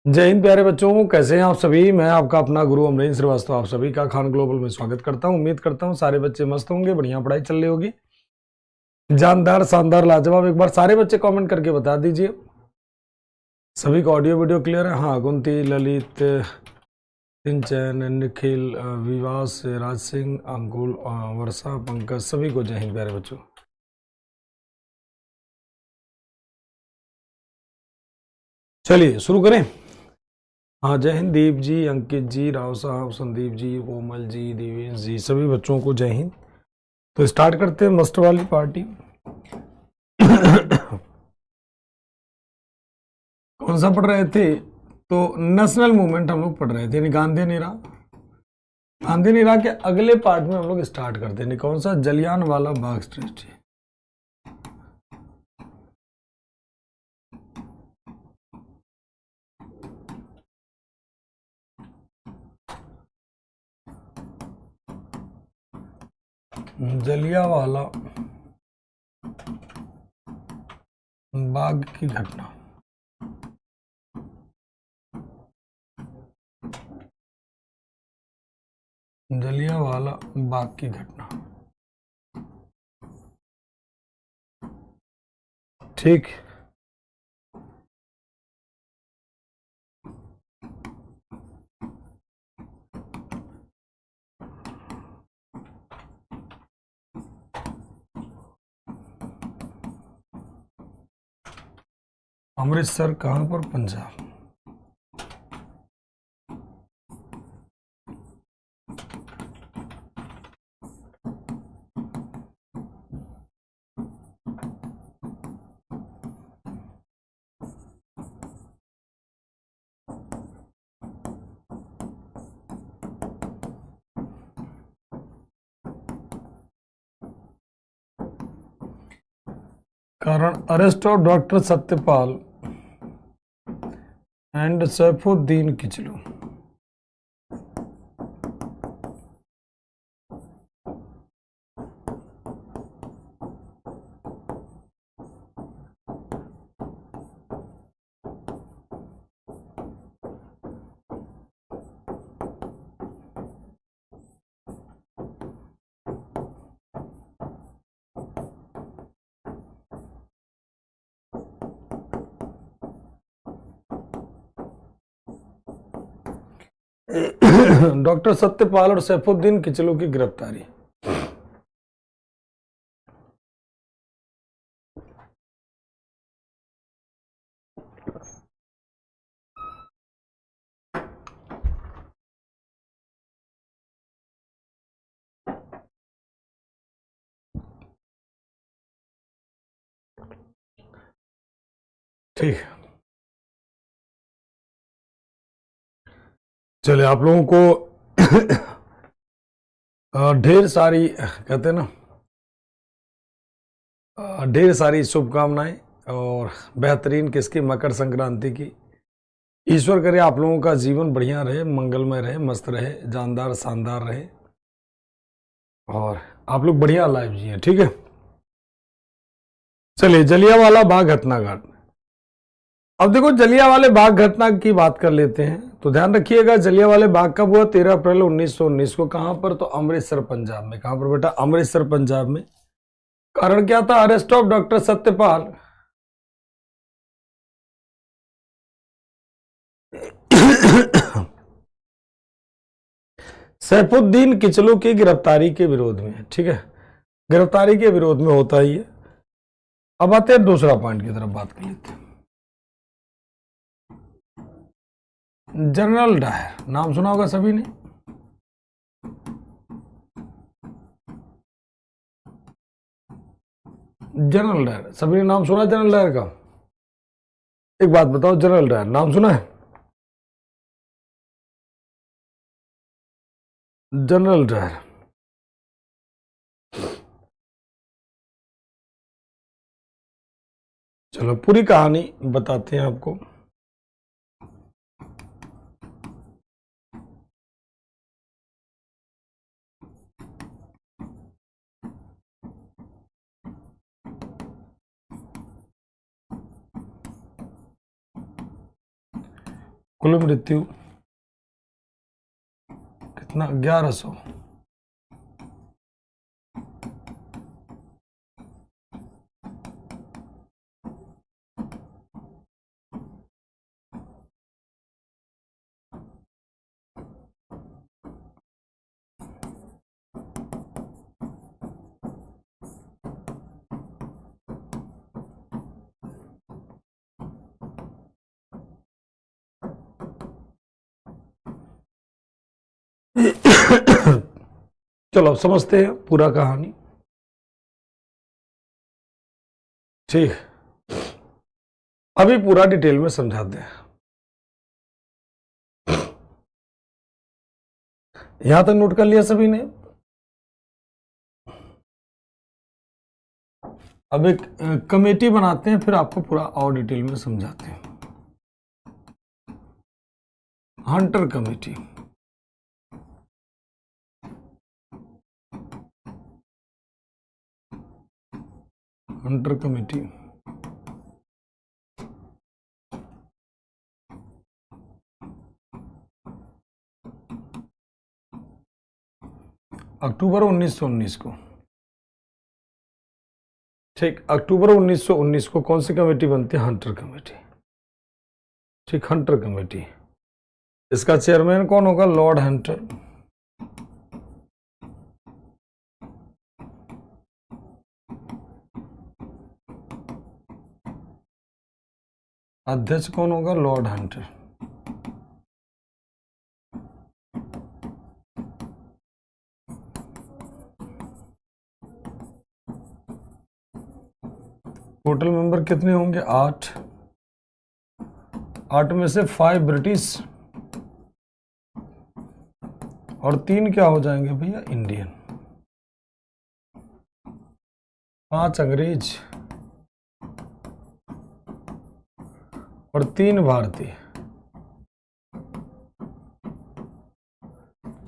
जय हिंद प्यारे बच्चों, कैसे हैं आप सभी। मैं आपका अपना गुरु अमरीन श्रीवास्तव आप सभी का खान ग्लोबल में स्वागत करता हूं। उम्मीद करता हूं सारे बच्चे मस्त होंगे, बढ़िया पढ़ाई चल रही होगी, जानदार शानदार लाजवाब। एक बार सारे बच्चे कमेंट करके बता दीजिए सभी का ऑडियो वीडियो क्लियर है। हाँ, कुंती, ललित, सिंचन, निखिल, विवास, राज सिंह, अंकुल, वर्षा, पंकज, सभी को जय हिंद प्यारे बच्चों। चलिए शुरू करें। हाँ, जय हिंद दीप जी, अंकित जी, राव साहब, संदीप जी, कोमल जी, देवेश जी, सभी बच्चों को जय हिंद। तो स्टार्ट करते हैं मस्त वाली पार्टी। कौन सा पढ़ रहे थे? तो नेशनल मूवमेंट हम लोग पढ़ रहे थे, यानी गांधी निरा। गांधी निरा के अगले पार्ट में हम लोग स्टार्ट करते हैं। कौन सा? जलियांवाला बाग ट्रेजेडी। जलियांवाला बाग की घटना। जलियांवाला बाग की घटना, ठीक। अमृतसर कहां पर? पंजाब। कारण arrest of doctor Satyapal and Saifuddin Kitchlew. Doctor Satyapal और सैफुद्दीन किचलू की गिरफ्तारी। ठीक, चलिए आप लोगों को ढेर सारी कहते हैं ना, ढेर सारी शुभकामनाएं और बेहतरीन किसकी? मकर संक्रांति की। ईश्वर करे आप लोगों का जीवन बढ़िया रहे, मंगलमय रहे, मस्त रहे, जानदार शानदार रहे और आप लोग बढ़िया लाइफ जिए, ठीक है। चलिए, जलियांवाला बाग हत्याकांड। अब देखो, जलियांवाले बाग घटना की बात कर लेते हैं। तो ध्यान रखिएगा, जलियांवाले बाग कब हुआ? 13 अप्रैल 1919 को। कहां पर? तो अमृतसर पंजाब में। कहां पर बेटा? अमृतसर पंजाब में। कारण क्या था? Arrest of doctor Satyapal Saifuddin Kitchlew की गिरफ्तारी के विरोध में, ठीक है। गिरफ्तारी के विरोध में होता ही है। अब आते हैं दूसरा पॉइंट की तरफ, बात कर लेते हैं। जनरल डायर, नाम सुना होगा सभी ने। जनरल डायर, सभी ने नाम सुना जनरल डायर का? एक बात बताओ, जनरल डायर नाम सुना है? जनरल डायर, चलो पूरी कहानी बताते हैं आपको। कुल मृत्यु कितना, 1100। चलो अब समझते हैं पूरा कहानी। ठीक, अभी पूरा डिटेल में समझाते हैं। यहां तक नोट कर लिया सभी ने? अब एक कमेटी बनाते हैं, फिर आपको पूरा और डिटेल में समझाते हैं। हंटर कमेटी, हंटर कमेटी अक्टूबर 1919 को, ठीक, अक्टूबर 1919 को कौन सी कमेटी बनती है? Hunter committee. ठीक, हंटर कमेटी, इसका चेयरमैन कौन होगा? Lord Hunter. अध्यक्ष कौन होगा? Lord Hunter. टोटल मेंबर कितने होंगे? 8। 8 में से 5 ब्रिटिश और 3 क्या हो जाएंगे भैया? इंडियन। 5 अंग्रेज और 3 भारतीय।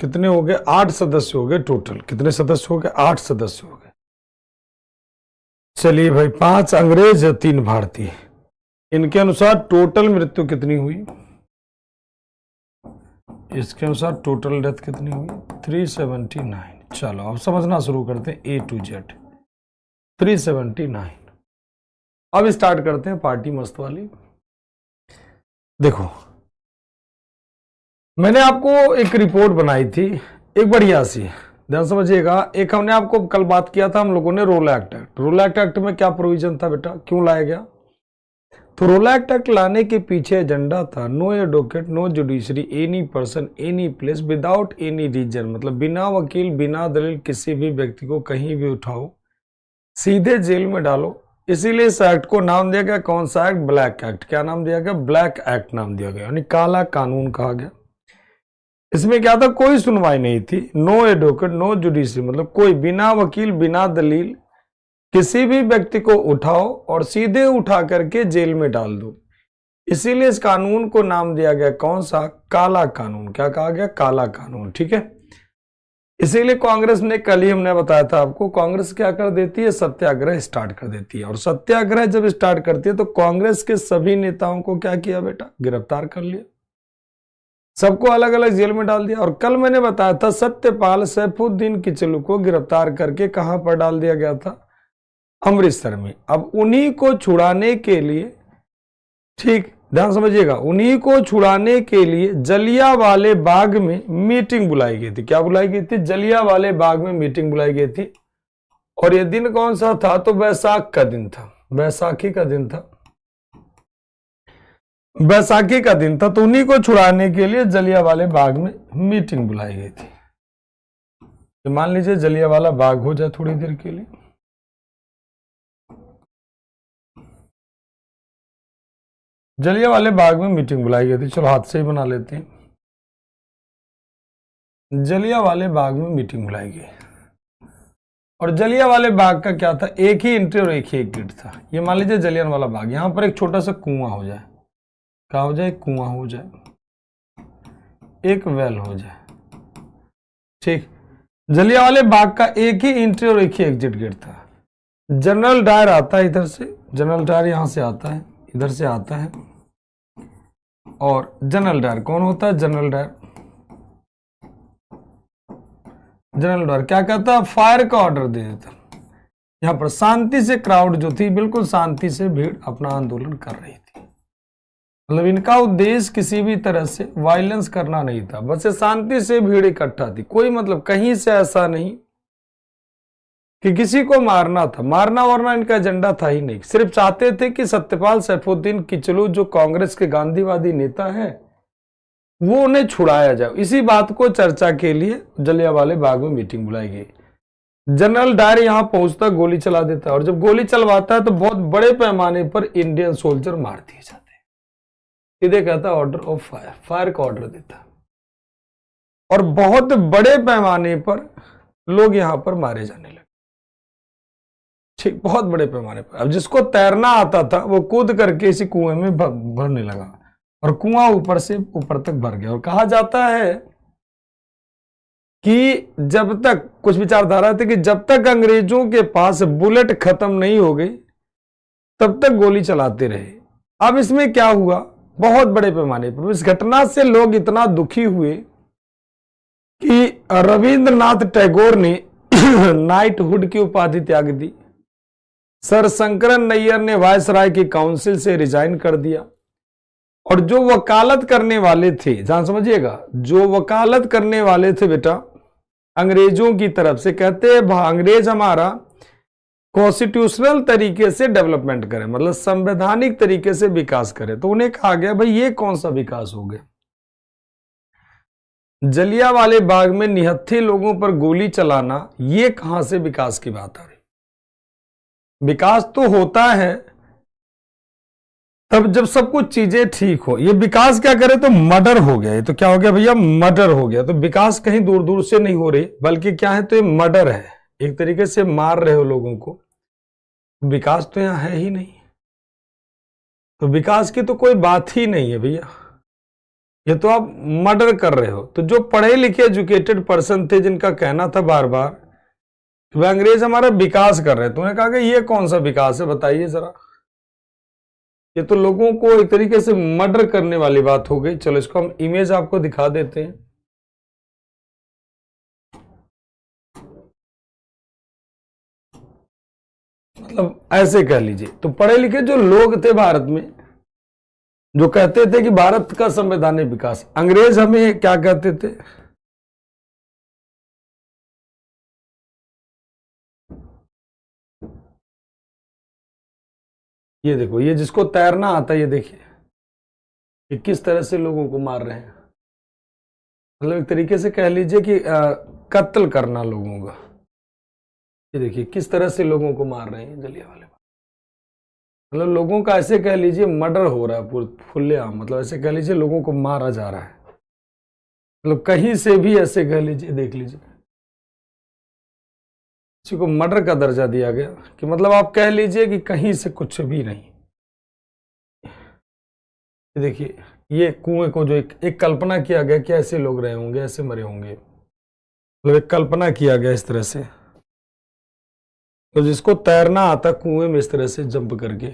कितने हो गए? 8 सदस्य हो गए टोटल। कितने सदस्य हो गए? 8 सदस्य हो गए। चलिए भाई, 5 अंग्रेज और 3 भारतीय। इनके अनुसार टोटल मृत्यु कितनी हुई? इसके अनुसार टोटल डेथ कितनी हुई? 379। चलो अब समझना शुरू करते हैं A to Z। 379। अब स्टार्ट करते हैं पार्टी मस्त वाली। देखो, मैंने आपको एक रिपोर्ट बनाई थी, एक बढ़िया सी, ध्यान समझिएगा। एक हमने आपको कल बात किया था हम लोगों ने, रोल एक्ट। रोल एक्ट में क्या प्रोविजन था बेटा, क्यों लाया गया? तो रोल एक्ट लाने के पीछे एजेंडा था, no advocate, no judiciary, any person, any place, without any reason, मतलब बिना वकील, बिना दलील किसी भी व्यक्ति को कहीं भी उठाओ, सीधे जेल में डालो। इसीलिए इस एक्ट को नाम दिया गया, कौन सा एक्ट? Black act. क्या नाम दिया गया? ब्लैक एक्ट नाम दिया गया, यानी काला कानून कहा गया। इसमें क्या था? कोई सुनवाई नहीं थी, नो एडवोकेट, नो जुडिशरी, मतलब कोई बिना वकील, बिना दलील किसी भी व्यक्ति को उठाओ और सीधे उठा करके जेल में डाल दो। इसीलिए इस कानून को नाम दिया गया कौन सा? काला कानून। क्या कहा गया? काला कानून। ठीक है, इसीलिए कांग्रेस ने, कल ही हमने बताया था आपको, कांग्रेस क्या कर देती है? सत्याग्रह स्टार्ट कर देती है। और सत्याग्रह जब स्टार्ट करती है तो कांग्रेस के सभी नेताओं को क्या किया बेटा? गिरफ्तार कर लिया, सबको अलग अलग जेल में डाल दिया। और कल मैंने बताया था सत्यपाल सैफुद्दीन किचलू को गिरफ्तार करके कहां पर डाल दिया गया था? अमृतसर में। अब उन्हीं को छुड़ाने के लिए, ठीक ध्यान समझिएगा, उन्हीं को छुड़ाने के लिए जलियांवाले बाग में मीटिंग बुलाई गई थी। क्या बुलाई गई थी? जलियांवाले बाग में मीटिंग बुलाई गई थी। और यह दिन कौन सा था? तो वैसाख का दिन था, बैसाखी का दिन था, बैसाखी का दिन था। तो उन्हीं को छुड़ाने के लिए जलियांवाले बाग में मीटिंग बुलाई गई थी। तो मान लीजिए जलियांवाला बाग हो जाए थोड़ी देर के लिए, जलियांवाले बाग में मीटिंग बुलाई गई थी। चलो हाथ से ही बना लेते हैं। जलियांवाले बाग में मीटिंग बुलाई गई और जलियांवाले बाग का क्या था? एक ही एंट्री और एक ही एग्जिट था। ये मान लीजिए जलियांवाला बाग, यहां पर एक छोटा सा कुआं हो जाए, क्या हो जाए? कुआं हो जाए, एक वेल हो जाए। ठीक, जलियांवाले बाग का एक ही एंट्री और एक ही एग्जिट गेट था। जनरल डायर आता है इधर से, जनरल डायर यहां से आता है, इधर से आता है, और जनरल डायर कौन होता है? General Dyer. जनरल डायर क्या कहता है? फायर का ऑर्डर दे देता। यहां पर शांति से क्राउड जो थी, बिल्कुल शांति से भीड़ अपना आंदोलन कर रही थी। मतलब इनका उद्देश्य किसी भी तरह से वायलेंस करना नहीं था, बस शांति से भीड़ इकट्ठा थी। कोई मतलब कहीं से ऐसा नहीं कि किसी को मारना था, मारना वारना इनका एजेंडा था ही नहीं। सिर्फ चाहते थे कि सत्यपाल सैफुद्दीन किचलू जो कांग्रेस के गांधीवादी नेता है वो उन्हें छुड़ाया जाए। इसी बात को चर्चा के लिए जलियांवाले बाग में मीटिंग बुलाई गई। जनरल डायर यहां पहुंचता गोली चला देता है, और जब गोली चलवाता है तो बहुत बड़े पैमाने पर इंडियन सोल्जर मार दिए जाते हैं। सीधे कहता ऑर्डर ऑफ फायर, फायर का ऑर्डर देता, और बहुत बड़े पैमाने पर लोग यहां पर मारे जाने लगे। ठीक, बहुत बड़े पैमाने पर। अब जिसको तैरना आता था वो कूद करके इसी कुएं में भरने लगा, और कुआं ऊपर से ऊपर तक भर गया। और कहा जाता है कि जब तक, कुछ विचारधारा थी कि जब तक अंग्रेजों के पास बुलेट खत्म नहीं हो गई तब तक गोली चलाते रहे। अब इसमें क्या हुआ, बहुत बड़े पैमाने पर इस घटना से लोग इतना दुखी हुए कि रविंद्रनाथ टैगोर ने नाइटहुड की उपाधि त्याग दी। सर शंकरन नैयर ने वायसराय की काउंसिल से रिजाइन कर दिया, और जो वकालत करने वाले थे, ध्यान समझिएगा, जो वकालत करने वाले थे बेटा अंग्रेजों की तरफ से, कहते हैं अंग्रेज हमारा कॉन्स्टिट्यूशनल तरीके से डेवलपमेंट करें, मतलब संवैधानिक तरीके से विकास करें। तो उन्हें कहा गया भाई ये कौन सा विकास हो गया? जलियांवाले बाग में निहत्थे लोगों पर गोली चलाना, ये कहां से विकास की बात आ रही? विकास तो होता है तब जब सब कुछ चीजें ठीक हो। ये विकास क्या करे? तो मर्डर हो गया। ये तो क्या हो गया भैया? मर्डर हो गया। तो विकास कहीं दूर दूर से नहीं हो रही, बल्कि क्या है? तो ये मर्डर है, एक तरीके से मार रहे हो लोगों को। विकास तो यहां है ही नहीं, तो विकास की तो कोई बात ही नहीं है भैया, ये तो आप मर्डर कर रहे हो। तो जो पढ़े लिखे एजुकेटेड पर्सन थे, जिनका कहना था बार बार कि वह अंग्रेज हमारा विकास कर रहे हैं, तो उन्होंने कहा कि ये कौन सा विकास है बताइए जरा, ये तो लोगों को एक तरीके से मर्डर करने वाली बात हो गई। चलो इसको हम इमेज आपको दिखा देते हैं। मतलब ऐसे कह लीजिए, तो पढ़े लिखे जो लोग थे भारत में, जो कहते थे कि भारत का संवैधानिक विकास, अंग्रेज हमें क्या कहते थे? ये देखो, ये जिसको तैरना आता है, ये देखिए कि किस तरह से लोगों को मार रहे हैं। मतलब एक तरीके से कह लीजिए कि कत्ल करना लोगों का। ये देखिए किस तरह से लोगों को मार रहे हैं जलियांवाले बाग। मतलब लोगों का ऐसे कह लीजिए मर्डर हो रहा है खुलेआम, मतलब ऐसे कह लीजिए लोगों को मारा जा रहा है। मतलब कहीं से भी ऐसे कह लीजिए, देख लीजिए, किसी को मर्डर का दर्जा दिया गया कि मतलब आप कह लीजिए कि कहीं से कुछ भी नहीं। देखिए ये कुएं को जो एक कल्पना किया गया कि ऐसे लोग रहे होंगे, ऐसे मरे होंगे, मतलब एक कल्पना किया गया इस तरह से। तो जिसको तैरना आता कुएं में इस तरह से जंप करके,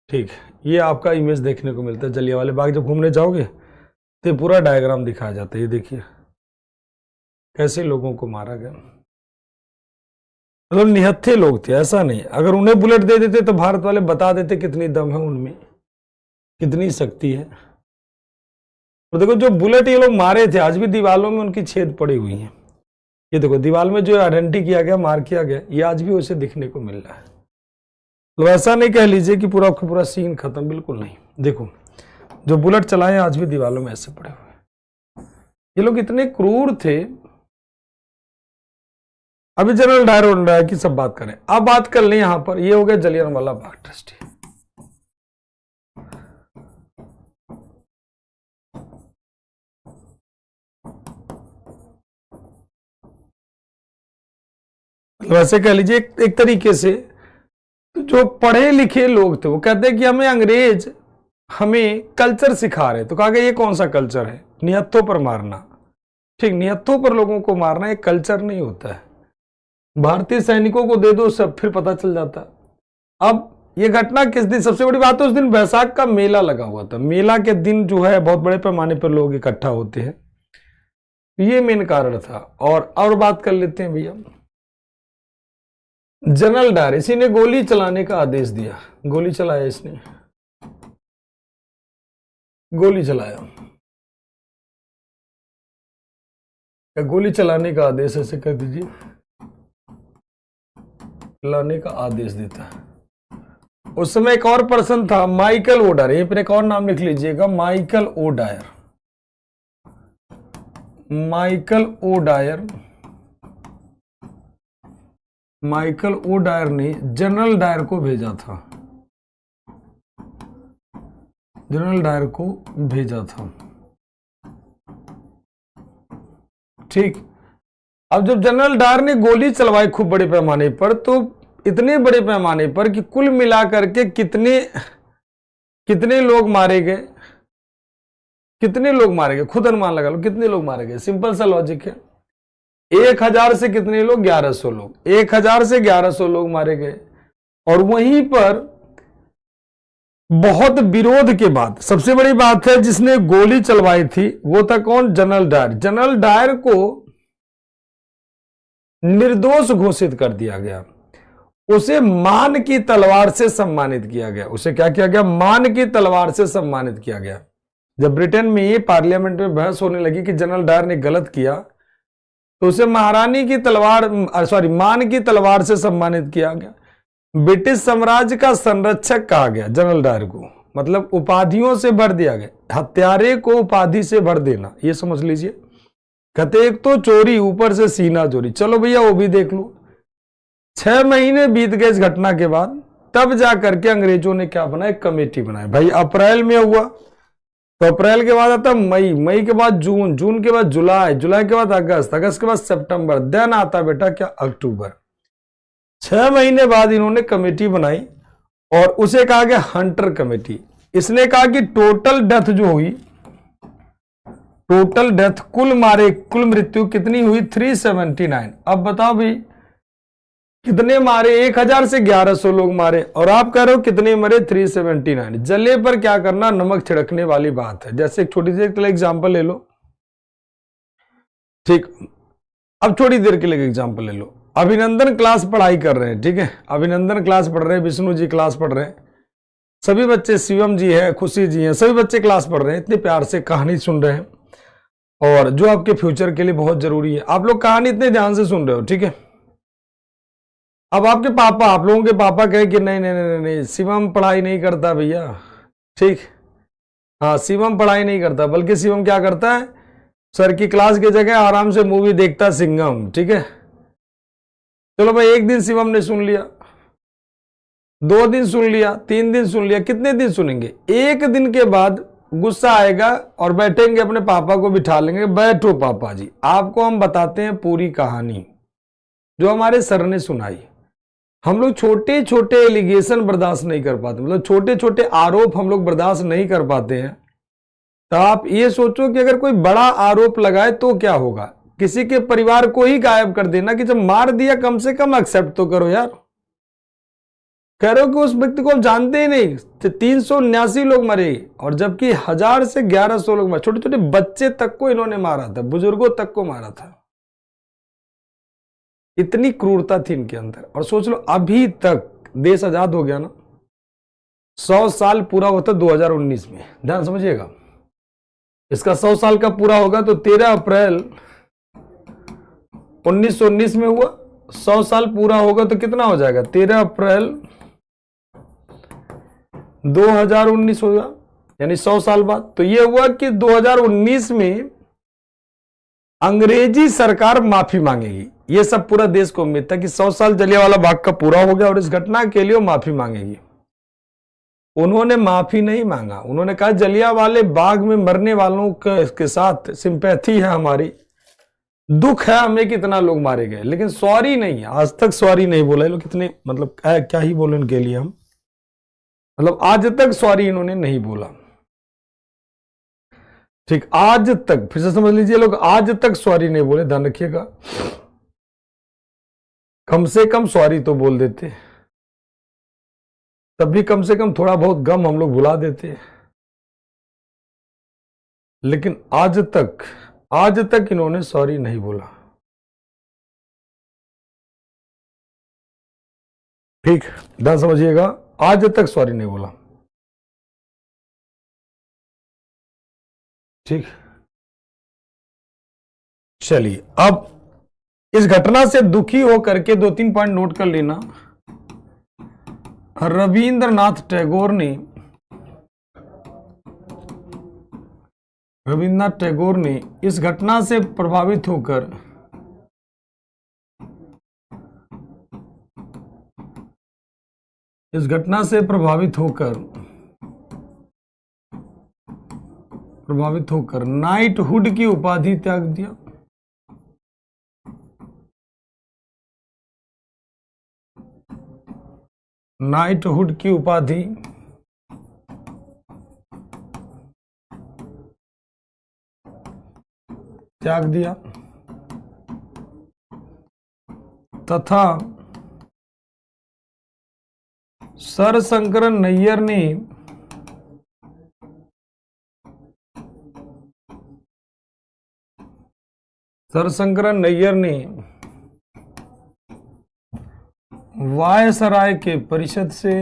ठीक, ये आपका इमेज देखने को मिलता है। जलियांवाले बाग जब घूमने जाओगे तो पूरा डायग्राम दिखाया जाता है। ये देखिए कैसे लोगों को मारा गया। मतलब निहत्थे लोग थे, ऐसा नहीं। अगर उन्हें बुलेट दे देते तो भारत वाले बता देते कितनी दम है उनमें, कितनी शक्ति है। और देखो जो बुलेट ये लोग मारे थे, आज भी दीवालों में उनकी छेद पड़ी हुई है। ये देखो दीवार में जो आइडेंटिटी किया गया, मार किया गया, ये आज भी उसे दिखने को मिल रहा है। तो ऐसा नहीं कह लीजिए कि पूरा पूरा सीन खत्म, बिल्कुल नहीं। देखो जो बुलेट चलाए आज भी दीवालों में ऐसे पड़े हुए। ये लोग इतने क्रूर थे। अभी जनरल डायर की सब बात करें, अब बात कर लें यहां पर। ये हो गया जलियांवाला बाग ट्रस्टी। वैसे कह लीजिए एक तरीके से जो पढ़े लिखे लोग थे वो कहते हैं कि हमें अंग्रेज हमें कल्चर सिखा रहे। तो कहा गया ये कौन सा कल्चर है? निहत्थों पर मारना। ठीक, निहत्थों पर लोगों को मारना एक कल्चर नहीं होता है। भारतीय सैनिकों को दे दो सब, फिर पता चल जाता। अब ये घटना किस दिन, सबसे बड़ी बात है उस दिन बैसाख का मेला लगा हुआ था। मेला के दिन जो है बहुत बड़े पैमाने पर लोग इकट्ठा होते हैं, ये मेन कारण था। और बात कर लेते हैं भैया, जनरल डायर, इसी ने गोली चलाने का आदेश दिया। गोली चलाया, इसने गोली चलाया, या गोली चलाने का आदेश ऐसे कह दीजिए, चलाने का आदेश देता है। उस समय एक और पर्सन था, माइकल ओ डायर, यहीं पर एक और नाम लिख लीजिएगा, Michael O Dwyer. Michael O Dwyer, Michael O Dwyer ने जनरल डायर को भेजा था, जनरल डायर को भेजा था। ठीक, अब जब जनरल डायर ने गोली चलवाई खूब बड़े पैमाने पर, तो इतने बड़े पैमाने पर कि कुल मिलाकर के कितने लोग मारे गए, कितने लोग मारे गए, खुद अनुमान लगा लो कितने लोग मारे गए। सिंपल सा लॉजिक है, 1000 से कितने लोग, 1100 लोग, 1000 से 1100 लोग मारे गए। और वहीं पर बहुत विरोध के बाद, सबसे बड़ी बात है जिसने गोली चलवाई थी वो था कौन, जनरल डायर। जनरल डायर को निर्दोष घोषित कर दिया गया, उसे मान की तलवार से सम्मानित किया गया। उसे क्या किया गया, मान की तलवार से सम्मानित किया गया। जब ब्रिटेन में ये पार्लियामेंट में बहस होने लगी कि जनरल डायर ने गलत किया, तो उसे महारानी की तलवार, मान की तलवार से सम्मानित किया गया। ब्रिटिश साम्राज्य का संरक्षक कहा गया जनरल डायर को, मतलब उपाधियों से भर दिया गया। हत्यारे को उपाधि से भर देना, ये समझ लीजिए। कहते एक तो चोरी, ऊपर से सीना चोरी। चलो भैया वो भी देख लो। 6 महीने बीत गए इस घटना के बाद, तब जाकर के अंग्रेजों ने क्या बनाया, कमेटी बनाई। भाई अप्रैल में हुआ, तो अप्रैल के बाद आता मई, मई के बाद जून, जून के बाद जुलाई, जुलाई के बाद अगस्त, अगस्त के बाद सितंबर, देन आता बेटा क्या, अक्टूबर। 6 महीने बाद इन्होंने कमेटी बनाई और उसे कहा गया हंटर कमेटी। इसने कहा कि टोटल डेथ जो हुई, टोटल डेथ, कुल मारे, कुल मृत्यु कितनी हुई, 379। अब बताओ भाई कितने मारे, 1000 से 1100 लोग मारे, और आप कह रहे हो कितने मरे, 379। जले पर क्या करना, नमक छिड़कने वाली बात है। जैसे एक छोटी सी एग्जांपल ले लो, ठीक, अब थोड़ी देर के लिए एग्जांपल ले लो। अभिनंदन क्लास पढ़ाई कर रहे हैं, ठीक है, अभिनंदन क्लास पढ़ रहे हैं, विष्णु जी क्लास पढ़ रहे हैं, सभी बच्चे, शिवम जी है, खुशी जी हैं, सभी बच्चे क्लास पढ़ रहे हैं, इतने प्यार से कहानी सुन रहे हैं, और जो आपके फ्यूचर के लिए बहुत जरूरी है। आप लोग कहानी इतने ध्यान से सुन रहे हो, ठीक है। अब आपके पापा, आप लोगों के पापा कहे कि नहीं नहीं नहीं नहीं, शिवम पढ़ाई नहीं करता भैया, ठीक, हाँ शिवम पढ़ाई नहीं करता, बल्कि शिवम क्या करता है, सर की क्लास की जगह आराम से मूवी देखता सिंघम, ठीक है। चलो भाई, एक दिन शिवम ने सुन लिया, 2 दिन सुन लिया, 3 दिन सुन लिया, कितने दिन सुनेंगे, 1 दिन के बाद गुस्सा आएगा और बैठेंगे, अपने पापा को बिठा लेंगे, बैठो पापा जी, आपको हम बताते हैं पूरी कहानी जो हमारे सर ने सुनाई। हम लोग छोटे छोटे एलिगेशन बर्दाश्त नहीं कर पाते, मतलब छोटे छोटे आरोप हम लोग बर्दाश्त नहीं कर पाते हैं। तो आप ये सोचो कि अगर कोई बड़ा आरोप लगाए तो क्या होगा, किसी के परिवार को ही गायब कर देना, कि जब मार दिया कम से कम एक्सेप्ट तो करो यार। कह रहे हो कि उस व्यक्ति को आप जानते ही नहीं, 379 लोग मरे, और जबकि 1000 से 1100 लोग मरे, छोटे छोटे बच्चे तक को इन्होंने मारा था, बुजुर्गों तक को मारा था। इतनी क्रूरता थी इनके अंदर। और सोच लो, अभी तक देश आजाद हो गया ना, 100 साल पूरा होता 2019 में, ध्यान समझिएगा, इसका 100 साल का पूरा होगा तो 13 अप्रैल 1919 में हुआ, 100 साल पूरा होगा तो कितना हो जाएगा, 13 अप्रैल 2019 होगा, यानी 100 साल बाद। तो यह हुआ कि 2019 में अंग्रेजी सरकार माफी मांगेगी। यह सब पूरा देश को उम्मीद था कि 100 साल जलियांवाला बाग का पूरा हो गया और इस घटना के लिए वो माफी मांगेगी। उन्होंने माफी नहीं मांगा, उन्होंने कहा जलियांवाले बाग में मरने वालों के साथ सिंपैथी है हमारी, दुख है हमें कितना लोग मारे गए, लेकिन सॉरी नहीं, आज तक सॉरी नहीं बोला। लोग कितने, मतलब क्या ही बोले इनके लिए हम, मतलब आज तक सॉरी इन्होंने नहीं बोला, ठीक, आज तक, फिर से समझ लीजिए, लोग आज तक सॉरी नहीं बोले, ध्यान रखिएगा, कम से कम सॉरी तो बोल देते। तब भी कम से कम थोड़ा बहुत गम हम लोग भुला देते हैं। लेकिन आज तक इन्होंने सॉरी नहीं बोला। ठीक, ध्यान समझिएगा, आज तक सॉरी नहीं बोला। ठीक, चलिए अब इस घटना से दुखी होकर के 2-3 पॉइंट नोट कर लेना। रविंद्रनाथ टैगोर ने इस घटना से प्रभावित होकर नाइटहुड की उपाधि त्याग दिया। नाइटहुड की उपाधि त्याग दिया तथा सर शंकरन नैयर ने वायसराय के परिषद से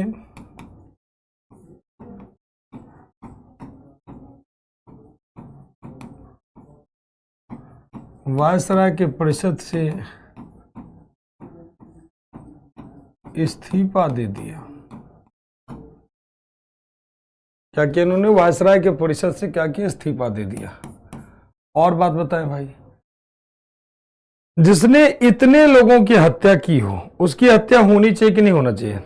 इस्तीफा दे दिया। क्या किया इन्होंने? वायसराय के परिषद से क्या किया? इस्तीफा दे दिया। और बात बताएं भाई, जिसने इतने लोगों की हत्या की हो उसकी हत्या होनी चाहिए कि नहीं होना चाहिए?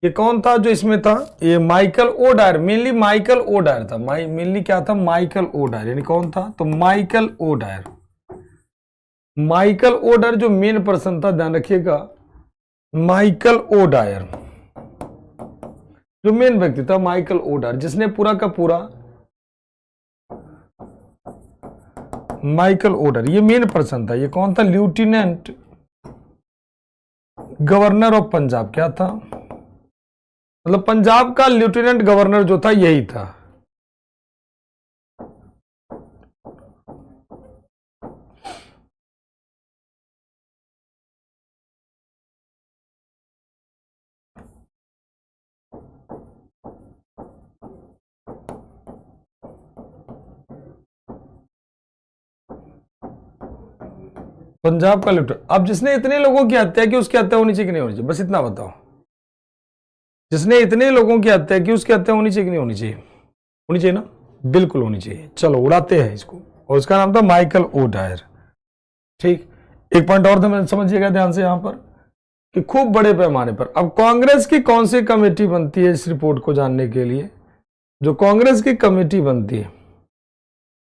ये कौन था जो इसमें था? ये Michael O'Dwyer, mainly Michael O'Dwyer था। मेनली क्या था? Michael O'Dwyer. यानी कौन था? तो माइकल ओडायर जो मेन पर्सन था, ध्यान रखिएगा, माइकल ओडायर जो मेन व्यक्ति था, माइकल ओडायर, जिसने पूरा का पूरा, माइकल ओडायर ये मेन पर्सन था। ये कौन था? Lieutenant governor of Punjab. क्या था? मतलब पंजाब का लेफ्टिनेंट गवर्नर जो था यही था। पंजाब का लेफ्टिनेंट। अब जिसने इतने लोगों की हत्या की उसकी हत्या होनी चाहिए कि नहीं होनी चाहिए? बस इतना बताओ। जिसने इतने लोगों की हत्या की उसकी हत्या होनी चाहिए कि नहीं होनी चाहिए? होनी चाहिए ना? बिल्कुल होनी चाहिए। चलो उड़ाते हैं इसको। और उसका नाम था माइकल ओडायर। ठीक, एक पॉइंट और समझिएगा ध्यान से यहां पर कि खूब बड़े पैमाने पर अब कांग्रेस की कौन सी कमेटी बनती है इस रिपोर्ट को जानने के लिए? जो कांग्रेस की कमेटी बनती है,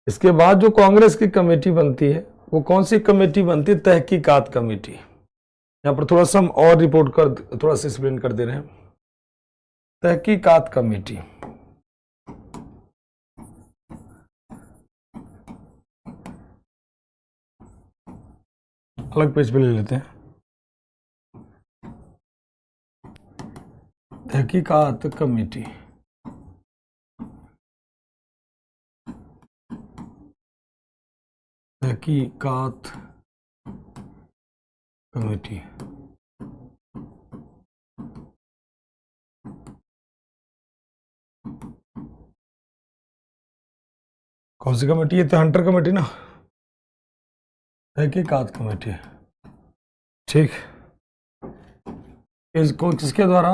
इसके बाद जो कांग्रेस की कमेटी बनती है वो कौन सी कमेटी बनती है? तहकीकात कमेटी। यहां पर थोड़ा सा हम और रिपोर्ट कर, थोड़ा सा एक्सप्लेन कर दे रहे हैं। तहकीकात कमेटी, अलग पेज पे ले लेते हैं। तहकीकात कमेटी, तहकीकात कमेटी कौन सी कमेटी है? तो हंटर कमेटी ना, तहकीकात कमेटी। ठीक, इसको किसके द्वारा?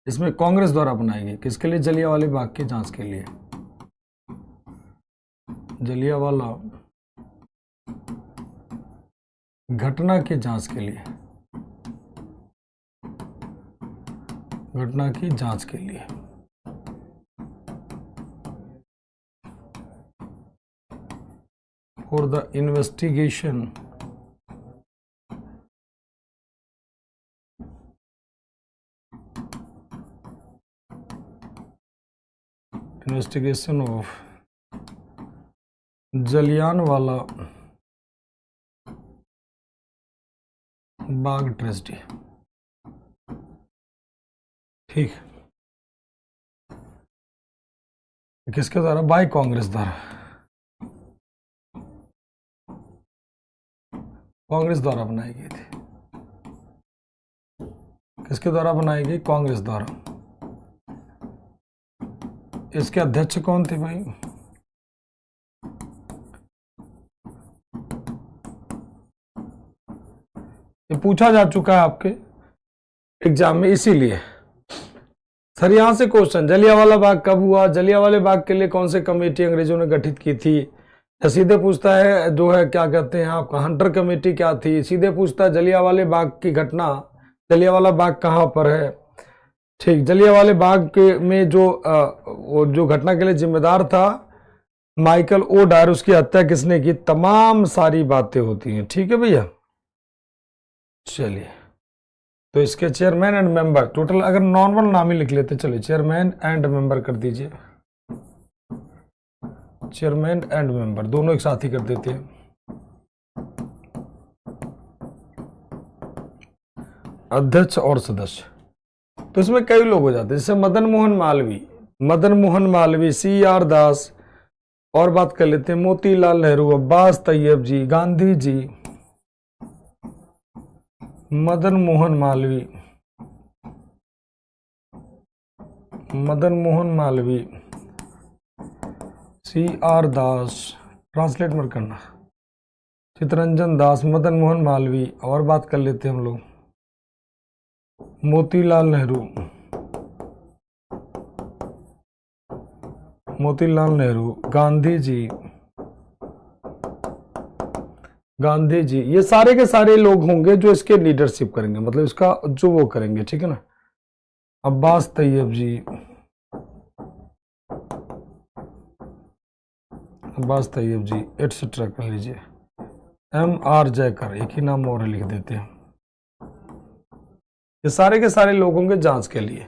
इसमें कांग्रेस द्वारा बनाई गई। किसके लिए? जलियांवाला बाग की जांच के लिए। जलियांवाला घटना की जांच के लिए, घटना की जांच के लिए। For the investigation of Jallianwala Bagh tragedy. ठीक है, किसके द्वारा? बाय कांग्रेस द्वारा, कांग्रेस द्वारा बनाई गई थी। किसके द्वारा बनाई गई? कांग्रेस द्वारा। इसके अध्यक्ष कौन थे भाई? ये पूछा जा चुका है आपके एग्जाम में, इसीलिए सर यहां से क्वेश्चन, जलियांवाला बाग कब हुआ? जलियांवाले बाग के लिए कौन सी कमेटी अंग्रेजों ने गठित की थी? या सीधे पूछता है जो है क्या कहते हैं आपका हंटर कमेटी क्या थी? सीधे पूछता है जलियांवाले बाग की घटना, जलियांवाला बाग कहां पर है? ठीक, जलियांवाले बाग के में जो घटना के लिए जिम्मेदार था माइकल ओ डायर, उसकी हत्या किसने की? तमाम सारी बातें होती हैं। ठीक है भैया, चलिए तो इसके चेयरमैन एंड मेंबर टोटल अगर नॉर्मल नाम ही लिख लेते, चलिए चेयरमैन एंड मेंबर कर दीजिए, चेयरमैन एंड मेंबर दोनों एक साथ ही कर देते हैं। अध्यक्ष और सदस्य, तो इसमें कई लोग हो जाते हैं, जैसे मदन मोहन मालवीय, CR दास, और बात कर लेते हैं मोतीलाल नेहरू, अब्बास तैयब जी, गांधी जी, मदन मोहन मालवीय, CR दास, ट्रांसलेट मत करना, चितरंजन दास, मदन मोहन मालवीय, और बात कर लेते हैं हम लोग मोतीलाल नेहरू, गांधी जी, ये सारे के सारे लोग होंगे जो इसके लीडरशिप करेंगे, मतलब इसका जो वो करेंगे, ठीक है ना। अब्बास तैयब जी एटसेट्रा कर लीजिए। MR जयकर, एक ही नाम और लिख देते हैं। ये सारे के सारे लोग होंगे जांच के लिए।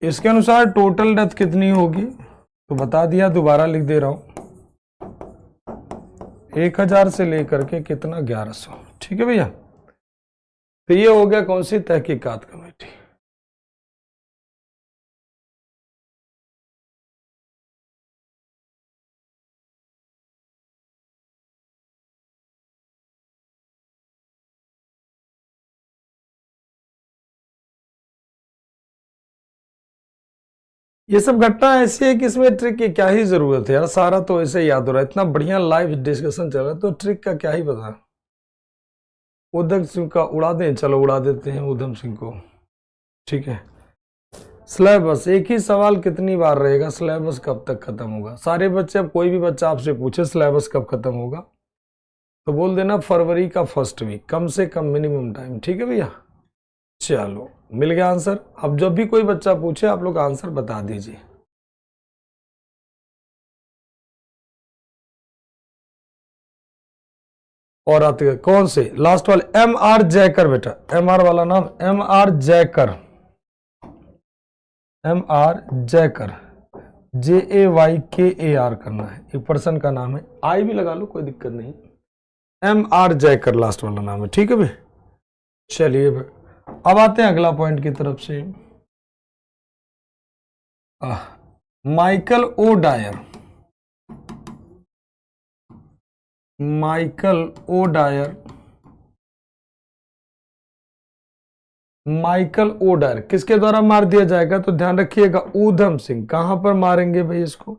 इसके अनुसार टोटल डेथ कितनी होगी तो बता दिया, दोबारा लिख दे रहा हूं, 1000 से लेकर के कितना 1100। ठीक है भैया, तो ये हो गया कौन सी? तहकीकात कमेटी। ये सब घटना ऐसी है कि इसमें ट्रिक की क्या ही जरूरत है यार, सारा तो ऐसे याद हो रहा है, इतना बढ़िया लाइव डिस्कशन चल रहा है, तो ट्रिक का क्या ही पता। उधम सिंह का उड़ा दें, चलो उड़ा देते हैं उधम सिंह को। ठीक है, सिलेबस, एक ही सवाल कितनी बार रहेगा, सिलेबस कब तक खत्म होगा? सारे बच्चे, अब कोई भी बच्चा आपसे पूछे सिलेबस कब खत्म होगा तो बोल देना फरवरी का फर्स्ट वीक, कम से कम मिनिमम टाइम। ठीक है भैया, चलो मिल गया आंसर। अब जब भी कोई बच्चा पूछे आप लोग आंसर बता दीजिए। और आते हैं कौन से? लास्ट वाले MR जयकर, बेटा MR वाला नाम, MR जयकर, JAYKAR करना है, एक पर्सन का नाम है, आई भी लगा लो कोई दिक्कत नहीं, MR जयकर लास्ट वाला नाम है। ठीक है भाई, चलिए अब आते हैं अगला पॉइंट की तरफ से। Michael O Dwyer, Michael O Dwyer किसके द्वारा मार दिया जाएगा? तो ध्यान रखिएगा, ऊधम सिंह। कहां पर मारेंगे भाई इसको?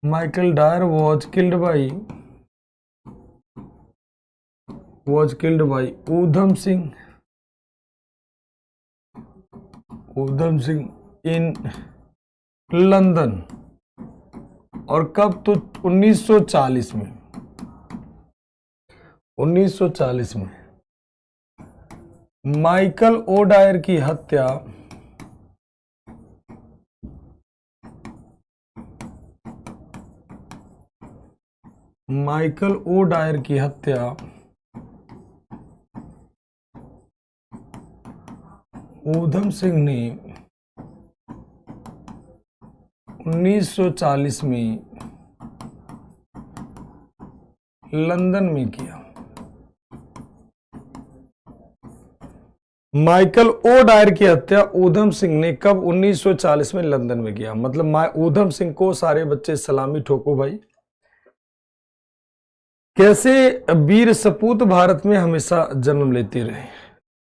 Michael Dwyer was killed by Udham Singh in London. और कब? तो 1940 में, 1940 में माइकल ओ डायर की हत्या ऊधम सिंह ने 1940 में लंदन में किया। माइकल ओ डायर की हत्या ऊधम सिंह ने कब 1940 में लंदन में किया? मतलब ऊधम सिंह को सारे बच्चे सलामी ठोको भाई। कैसे वीर सपूत भारत में हमेशा जन्म लेते रहे?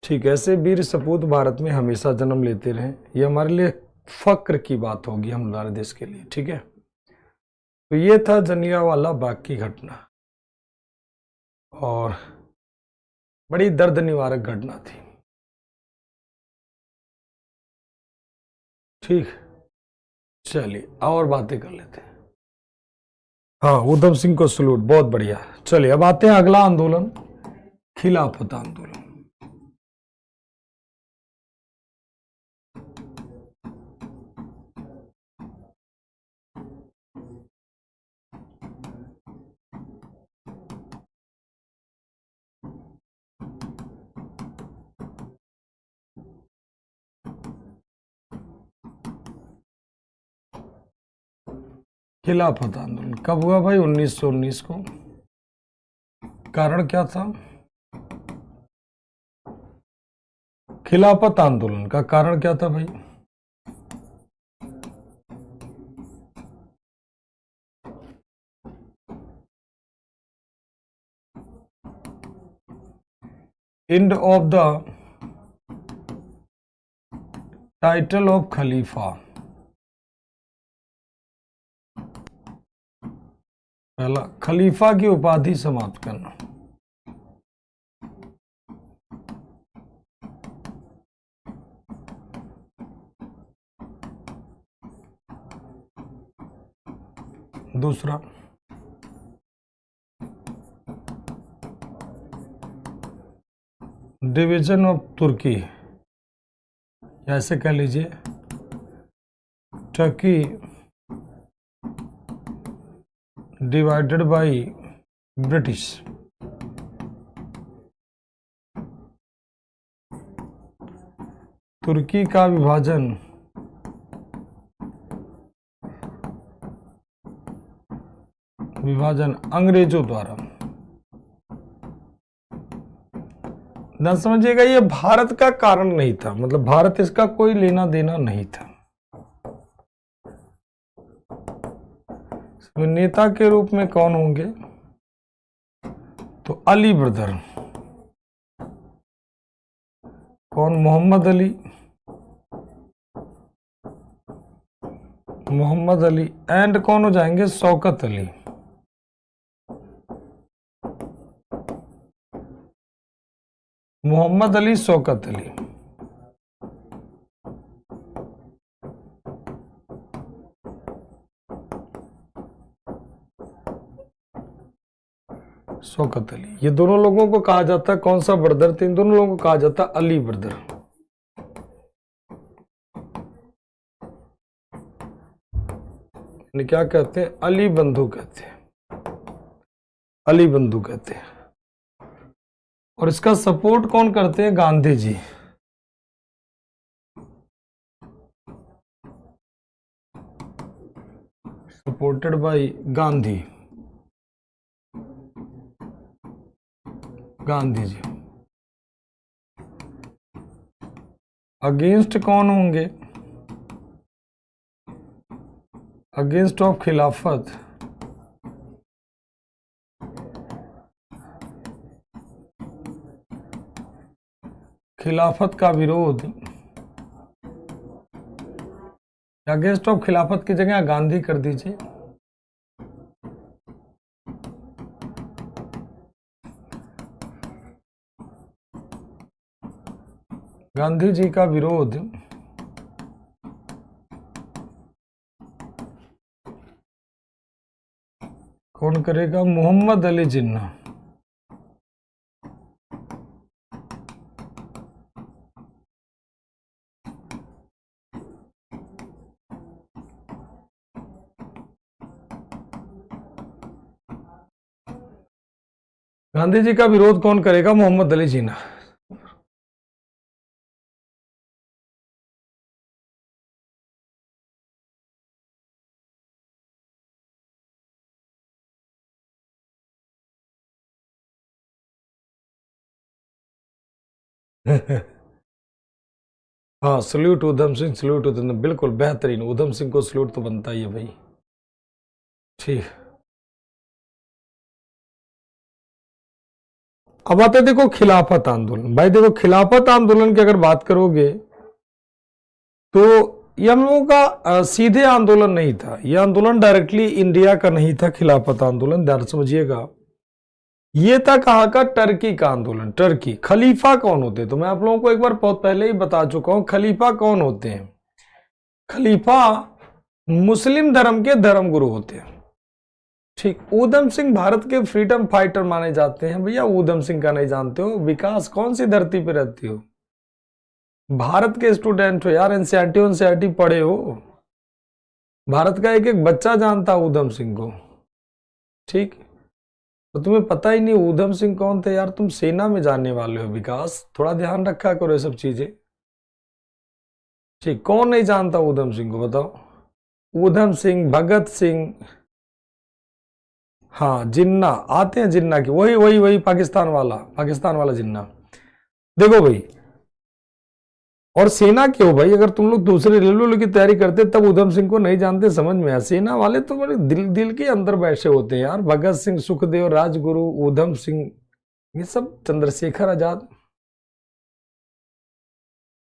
ठीक है, ऐसे वीर सपूत भारत में हमेशा जन्म लेते रहे, ये हमारे लिए फक्र की बात होगी हमारे देश के लिए। ठीक है, तो ये था जलियांवाला बाग की घटना और बड़ी दर्द निवारक घटना थी। ठीक, चलिए और बातें कर लेते हैं। हाँ, उधम सिंह को सलूट, बहुत बढ़िया। चलिए अब आते हैं अगला आंदोलन, खिलाफत आंदोलन। खिलाफत आंदोलन कब हुआ भाई? 1919 को। कारण क्या था? खिलाफत आंदोलन का कारण क्या था भाई? End of the title of खलीफा। पहला, खलीफा की उपाधि समाप्त करना। दूसरा, डिवीजन ऑफ तुर्की, ऐसे कह लीजिए टर्की डिवाइडेड बाय ब्रिटिश। तुर्की का विभाजन अंग्रेजों द्वारा। न समझिएगा, ये भारत का कारण नहीं था, मतलब भारत इसका कोई लेना देना नहीं था। नेता के रूप में कौन होंगे? तो अली ब्रदर। कौन? मोहम्मद अली। मोहम्मद अली एंड कौन हो जाएंगे? शौकत अली। मोहम्मद अली, शौकत अली। शौकत अली, ये दोनों लोगों को कहा जाता है कौन सा ब्रदर थे? इन दोनों लोगों को कहा जाता है अली ब्रदर। क्या कहते हैं? अली बंधु कहते हैं, अली बंधु कहते हैं। और इसका सपोर्ट कौन करते हैं? Gandhi ji. Supported by Gandhi, Gandhi ji. Against कौन होंगे? अगेंस्ट ऑफ खिलाफत खिलाफत का विरोध। अगेंस्ट ऑफ खिलाफत की जगह गांधी कर दीजिए। गांधी जी का विरोध कौन करेगा? मोहम्मद अली जिन्ना। गांधी जी का विरोध कौन करेगा? मोहम्मद अली जिन्ना। हाँ, सल्यूट उधम सिंह, सल्यूट उधम, बिल्कुल बेहतरीन, उधम सिंह को सल्यूट तो बनता ही है भाई। ठीक, अब आते देखो खिलाफत आंदोलन। भाई देखो, खिलाफत आंदोलन की अगर बात करोगे तो ये हम लोगों का सीधे आंदोलन नहीं था। ये आंदोलन डायरेक्टली इंडिया का नहीं था, खिलाफत आंदोलन, ध्यान समझिएगा। ये था कहाँ का? टर्की का आंदोलन। टर्की। खलीफा कौन होते? तो मैं आप लोगों को एक बार बहुत पहले ही बता चुका हूं, खलीफा कौन होते हैं। खलीफा मुस्लिम धर्म के धर्मगुरु होते हैं। ठीक। ऊधम सिंह भारत के फ्रीडम फाइटर माने जाते हैं। भैया ऊधम सिंह का नहीं जानते हो? विकास, कौन सी धरती पे रहती हो? भारत के स्टूडेंट हो यार, एनसीईआरटी पढ़े हो। भारत का एक एक बच्चा जानता ऊधम सिंह को। ठीक। तो तुम्हें पता ही नहीं ऊधम सिंह कौन थे यार? तुम सेना में जाने वाले हो विकास, थोड़ा ध्यान रखा करो ये सब चीजें। ठीक। कौन नहीं जानता ऊधम सिंह को? बताओ। ऊधम सिंह, भगत सिंह, हाँ जिन्ना आते हैं, जिन्ना की वही वही वही पाकिस्तान वाला जिन्ना। देखो भाई, और सेना क्यों भाई? अगर तुम लोग दूसरे रेलवे की तैयारी करते तब ऊधम सिंह को नहीं जानते, समझ में आया। सेना वाले तो बड़े दिल के अंदर बैठे होते हैं यार। भगत सिंह, सुखदेव, राजगुरु, ऊधम सिंह, ये सब, चंद्रशेखर आजाद।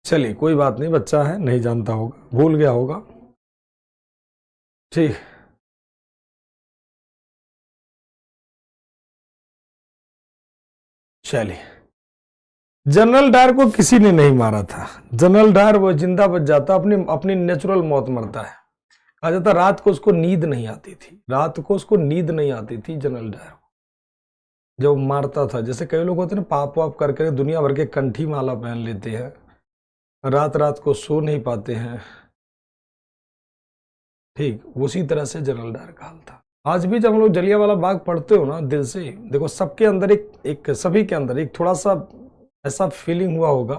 चलिए कोई बात नहीं, बच्चा है नहीं जानता होगा, भूल गया होगा। ठीक। चलिए, जनरल डायर को किसी ने नहीं मारा था। जनरल डायर वो जिंदा बच जाता, अपनी अपनी नेचुरल मौत मरता है। कहा जाता रात को उसको नींद नहीं आती थी, रात को उसको नींद नहीं आती थी जनरल डायर को, जब मारता था। जैसे कई लोग होते हैं ना, पाप वाप करके दुनिया भर के कंठी माला पहन लेते हैं, रात रात को सो नहीं पाते हैं। ठीक, उसी तरह से जनरल डायर का हाल था। आज भी जब हम लोग जलियांवाला बाग पढ़ते हो ना, दिल से देखो, सबके अंदर एक सभी के अंदर एक थोड़ा सा ऐसा फीलिंग हुआ होगा।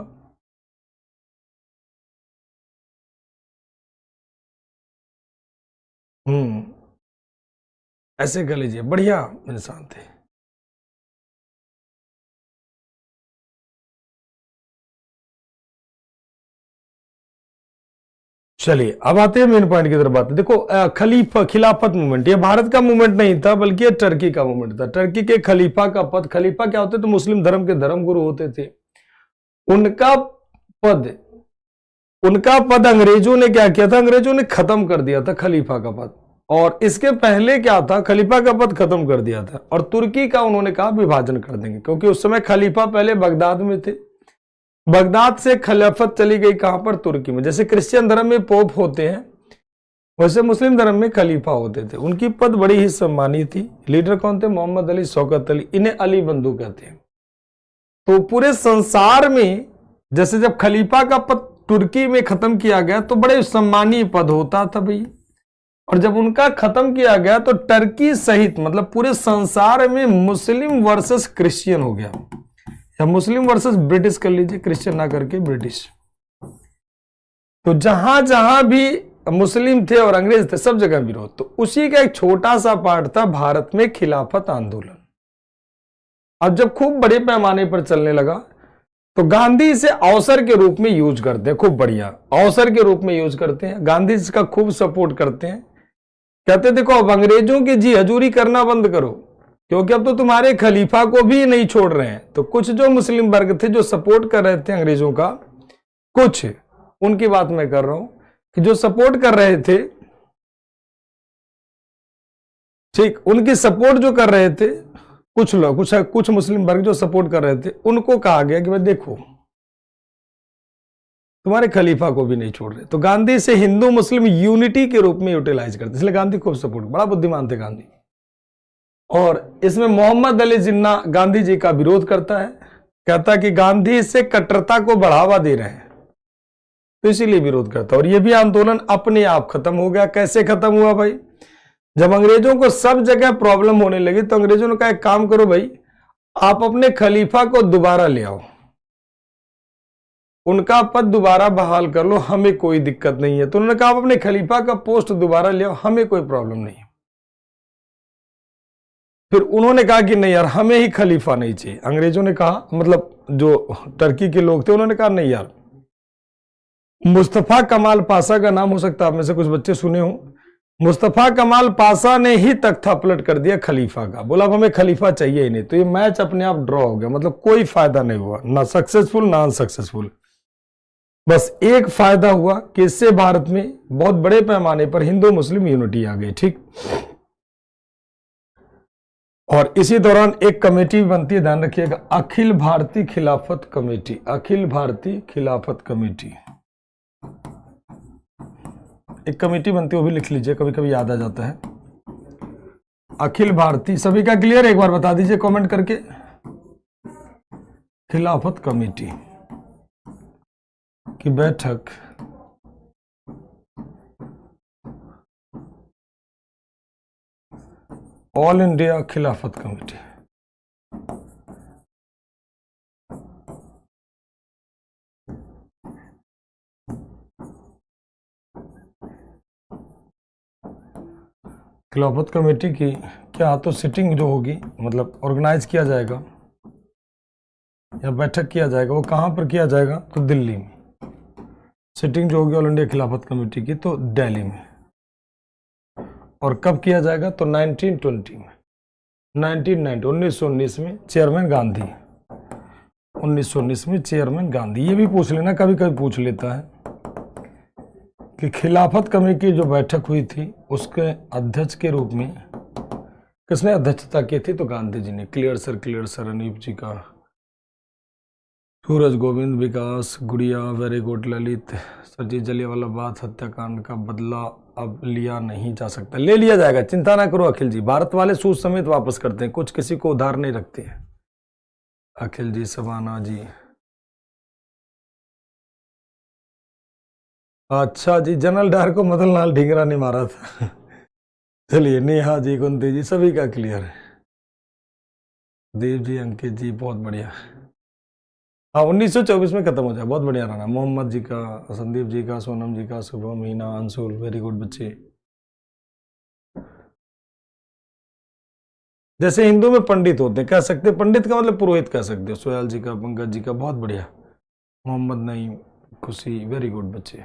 ऐसे कह लीजिए, बढ़िया इंसान थे। चलिए अब आते हैं मेन पॉइंट की तरफ। बात देखो, खिलाफत मूवमेंट, ये भारत का मूवमेंट नहीं था बल्कि ये टर्की का मूवमेंट था। टर्की के खलीफा का पद, खलीफा क्या होते? तो मुस्लिम धर्म के धर्मगुरु होते थे। उनका पद अंग्रेजों ने क्या किया था? अंग्रेजों ने खत्म कर दिया था खलीफा का पद। और इसके पहले क्या था? खलीफा का पद खत्म कर दिया था और तुर्की का उन्होंने कहा विभाजन कर देंगे, क्योंकि उस समय खलीफा पहले बगदाद में थे। बगदाद से खिलाफत चली गई कहां पर? तुर्की में। जैसे क्रिश्चियन धर्म में पोप होते हैं, वैसे मुस्लिम धर्म में खलीफा होते थे। उनकी पद बड़ी ही सम्मानित थी। लीडर कौन थे? मोहम्मद अली, शौकत अली, इन्हें अली बंधु कहते हैं। तो पूरे संसार में जैसे जब खलीफा का पद तुर्की में खत्म किया गया तो बड़े सम्मानीय पद होता था भाई, और जब उनका खत्म किया गया तो टर्की सहित मतलब पूरे संसार में मुस्लिम वर्सेस क्रिश्चियन हो गया, या मुस्लिम वर्सेस ब्रिटिश कर लीजिए, क्रिश्चियन ना करके ब्रिटिश। तो जहां जहां भी मुस्लिम थे और अंग्रेज थे, सब जगह विरोध। तो उसी का एक छोटा सा पार्ट था भारत में खिलाफत आंदोलन। अब जब खूब बड़े पैमाने पर चलने लगा तो गांधी इसे अवसर के रूप में यूज करते हैं। खूब बढ़िया अवसर के रूप में यूज करते हैं। गांधी इसका खूब सपोर्ट करते हैं। कहते देखो, अब अंग्रेजों की जी हजूरी करना बंद करो, क्योंकि अब तो तुम्हारे खलीफा को भी नहीं छोड़ रहे हैं। तो कुछ जो मुस्लिम वर्ग थे जो सपोर्ट कर रहे थे अंग्रेजों का, कुछ उनकी बात मैं कर रहा हूं कि जो सपोर्ट कर रहे थे, ठीक, उनकी सपोर्ट जो कर रहे थे कुछ लोग, कुछ मुस्लिम वर्ग जो सपोर्ट कर रहे थे, उनको कहा गया कि भाई देखो, तुम्हारे खलीफा को भी नहीं छोड़ रहे। तो गांधी से हिंदू मुस्लिम यूनिटी के रूप में यूटिलाइज करते, इसलिए गांधी खूब सपोर्ट, बड़ा बुद्धिमान थे गांधी। और इसमें मोहम्मद अली जिन्ना गांधी जी का विरोध करता है, कहता है कि गांधी इससे कट्टरता को बढ़ावा दे रहे हैं, तो इसीलिए विरोध करता है। और यह भी आंदोलन अपने आप खत्म हो गया। कैसे खत्म हुआ भाई? जब अंग्रेजों को सब जगह प्रॉब्लम होने लगी तो अंग्रेजों ने कहा एक काम करो भाई, आप अपने खलीफा को दोबारा ले आओ, उनका पद दोबारा बहाल कर लो, हमें कोई दिक्कत नहीं है। तो उन्होंने कहा आप अपने खलीफा का पोस्ट दोबारा ले आओ, हमें कोई प्रॉब्लम नहीं है। फिर उन्होंने कहा कि नहीं यार, हमें ही खलीफा नहीं चाहिए। अंग्रेजों ने कहा, मतलब जो टर्की के लोग थे उन्होंने कहा नहीं यार, मुस्तफा कमाल पाशा का नाम हो सकता है आप में से कुछ बच्चे सुने हो। मुस्तफा कमाल पाशा ने ही तख्ता पलट कर दिया खलीफा का, बोला अब हमें खलीफा चाहिए ही नहीं। तो ये मैच अपने आप ड्रॉ हो गया, मतलब कोई फायदा नहीं हुआ, ना सक्सेसफुल ना अनसक्सेसफुल। बस एक फायदा हुआ कि इससे भारत में बहुत बड़े पैमाने पर हिंदू मुस्लिम यूनिटी आ गई, ठीक। और इसी दौरान एक कमेटी बनती है, ध्यान रखिएगा, अखिल भारतीय खिलाफत कमेटी। अखिल भारतीय खिलाफत कमेटी एक कमेटी बनती है, वो भी लिख लीजिए, कभी कभी याद आ जाता है। अखिल भारतीय, सभी का क्लियर, एक बार बता दीजिए कमेंट करके। खिलाफत कमेटी की बैठक ऑल इंडिया खिलाफत कमेटी। खिलाफत कमेटी की क्या तो सिटिंग जो होगी, मतलब ऑर्गेनाइज किया जाएगा या बैठक किया जाएगा, वो कहां पर किया जाएगा, तो दिल्ली में। सिटिंग जो होगी ऑल इंडिया खिलाफत कमेटी की, तो दिल्ली में। और कब किया जाएगा, तो 1920 में, 1919 में चेयरमैन गांधी, 1919 में चेयरमैन गांधी। ये भी पूछ लेना, कभी कभी पूछ लेता है कि खिलाफत कमेटी की जो बैठक हुई थी उसके अध्यक्ष के रूप में किसने अध्यक्षता की थी, तो गांधी जी ने। क्लियर सर अनीप जी का। सूरज गोविंद, विकास गुड़िया, वेरी गुड। ललित सर जी, जलियांवाला बाग हत्याकांड का बदला अब लिया नहीं जा सकता, ले लिया जाएगा, चिंता ना करो अखिल जी। भारत वाले सूद समेत वापस करते हैं, कुछ किसी को उधार नहीं रखते हैं। अखिल जी, सबाना जी, अच्छा जी। जनरल डायर को मदन लाल ढींगरा ने मारा था। चलिए, नेहा जी, कुंती जी, सभी का क्लियर है। देव जी, अंकित जी, बहुत बढ़िया। हाँ, 1924 में खत्म हो जाए, बहुत बढ़िया रहा। मोहम्मद जी का, संदीप जी का, सोनम जी का, शुभम, मीना, अंशुल, वेरी गुड बच्चे। जैसे हिंदू में पंडित होते हैं, कह सकते हैं पंडित का मतलब पुरोहित कह सकते हो। सोयाल जी का, पंकज जी का, बहुत बढ़िया। मोहम्मद नईम, खुशी, वेरी गुड बच्चे।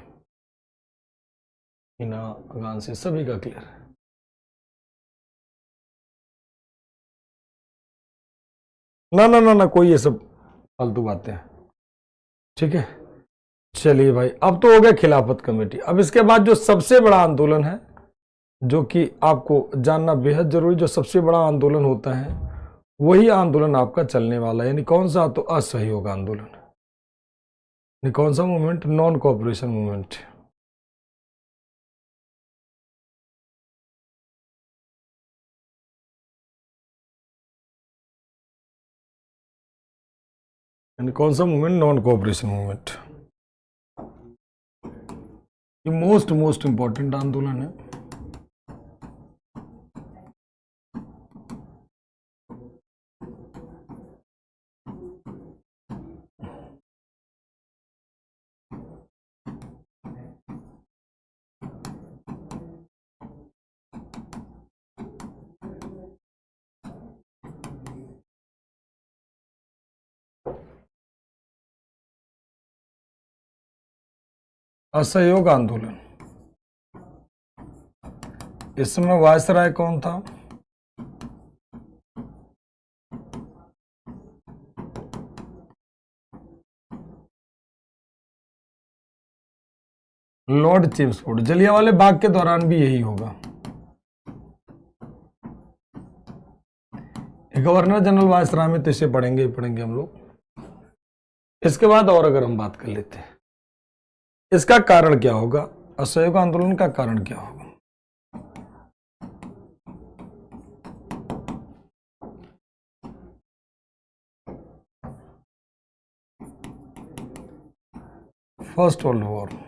मीना, गान से सभी का क्लियर। ना ना ना ना, कोई ये सब फालतू बातें हैं, ठीक है। चलिए भाई, अब तो हो गया खिलाफत कमेटी। अब इसके बाद जो सबसे बड़ा आंदोलन है, जो कि आपको जानना बेहद जरूरी, जो सबसे बड़ा आंदोलन होता है वही आंदोलन आपका चलने वाला है। यानी कौन सा, तो असहयोग आंदोलन। यानी कौन सा मूवमेंट, नॉन कोऑपरेशन मूवमेंट। यानी कौन सा मूवमेंट, नॉन कोऑपरेशन मूवमेंट। ये मोस्ट इंपॉर्टेंट आंदोलन है। असहयोग आंदोलन, इस समय वायसराय कौन था, लॉर्ड चेम्सफोर्ड। जलियांवाले बाग के दौरान भी यही होगा। गवर्नर जनरल वायसराय में तो इसे पढ़ेंगे ही पढ़ेंगे हम लोग। इसके बाद और अगर हम बात कर लेते हैं, इसका कारण क्या होगा, असहयोग आंदोलन का कारण क्या होगा। First world war,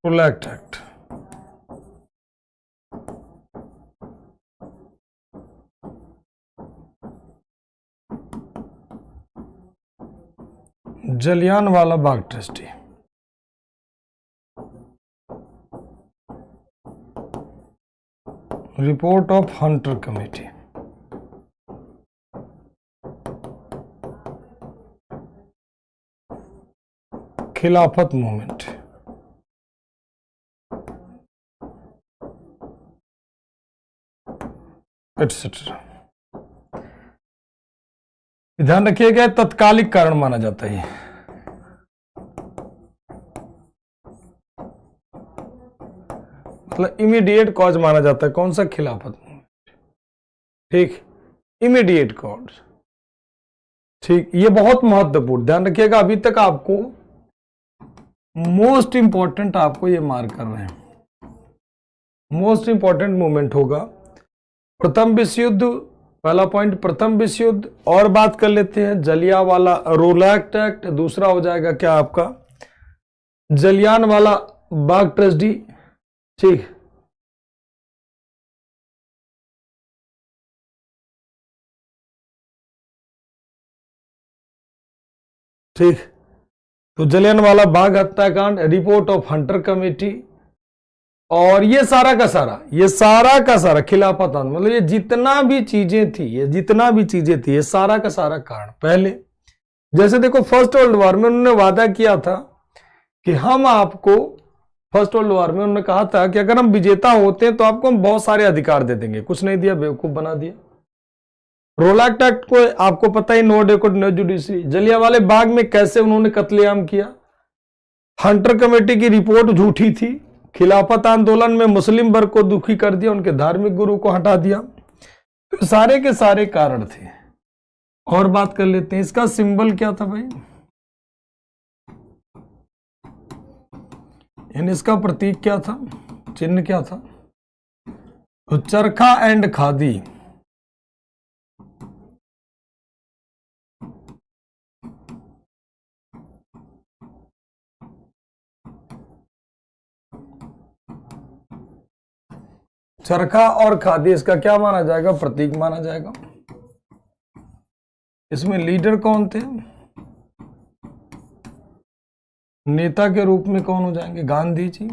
Collect Act, Jallianwala Bagh ट्रेस्टी, report of Hunter committee. Khilafat movement. Etcetera. ध्यान रखिएगा तत्कालिक कारण माना जाता है। मतलब इमीडिएट कॉज माना जाता है। कौन सा? खिलाफत मूवमेंट। ठीक, इमीडिएट कॉज। ठीक, ये बहुत महत्वपूर्ण ध्यान रखिएगा। अभी तक आपको मोस्ट इंपॉर्टेंट आपको ये मार्क कर रहे हैं। मोस्ट इंपॉर्टेंट मूवमेंट होगा प्रथम विश्व युद्ध। पहला पॉइंट प्रथम विश्व युद्ध। और बात कर लेते हैं जलियांवाला रोलैक्ट एक्ट। दूसरा हो जाएगा क्या आपका? जलियांवाला बाग ट्रेजेडी। ठीक, ठीक। तो जलियांवाला बाग हत्याकांड, रिपोर्ट ऑफ हंटर कमेटी, और ये सारा का सारा, ये सारा का सारा खिलाफत आंदोलन। मतलब ये जितना भी चीजें थी, ये जितना भी चीजें थी, ये सारा का सारा कारण पहले, जैसे देखो फर्स्ट वर्ल्ड वॉर में उन्होंने वादा किया था कि हम आपको, फर्स्ट वर्ल्ड वॉर में उन्होंने कहा था कि अगर हम विजेता होते हैं तो आपको हम बहुत सारे अधिकार दे देंगे। कुछ नहीं दिया, बेवकूफ बना दिया। रोलैक्ट एक्ट को आपको पता ही, नो डेकोड नो जुडिशरी। जलियांवाले बाग में कैसे उन्होंने कत्लेआम किया। हंटर कमेटी की रिपोर्ट झूठी थी। खिलाफत आंदोलन में मुस्लिम वर्ग को दुखी कर दिया, उनके धार्मिक गुरु को हटा दिया। तो सारे के सारे कारण थे। और बात कर लेते हैं, इसका सिंबल क्या था भाई? इसका प्रतीक क्या था? चिन्ह क्या था? तो चरखा एंड खादी। चरखा और खादी इसका क्या माना जाएगा? प्रतीक माना जाएगा। इसमें लीडर कौन थे? नेता के रूप में कौन हो जाएंगे? गांधी जी।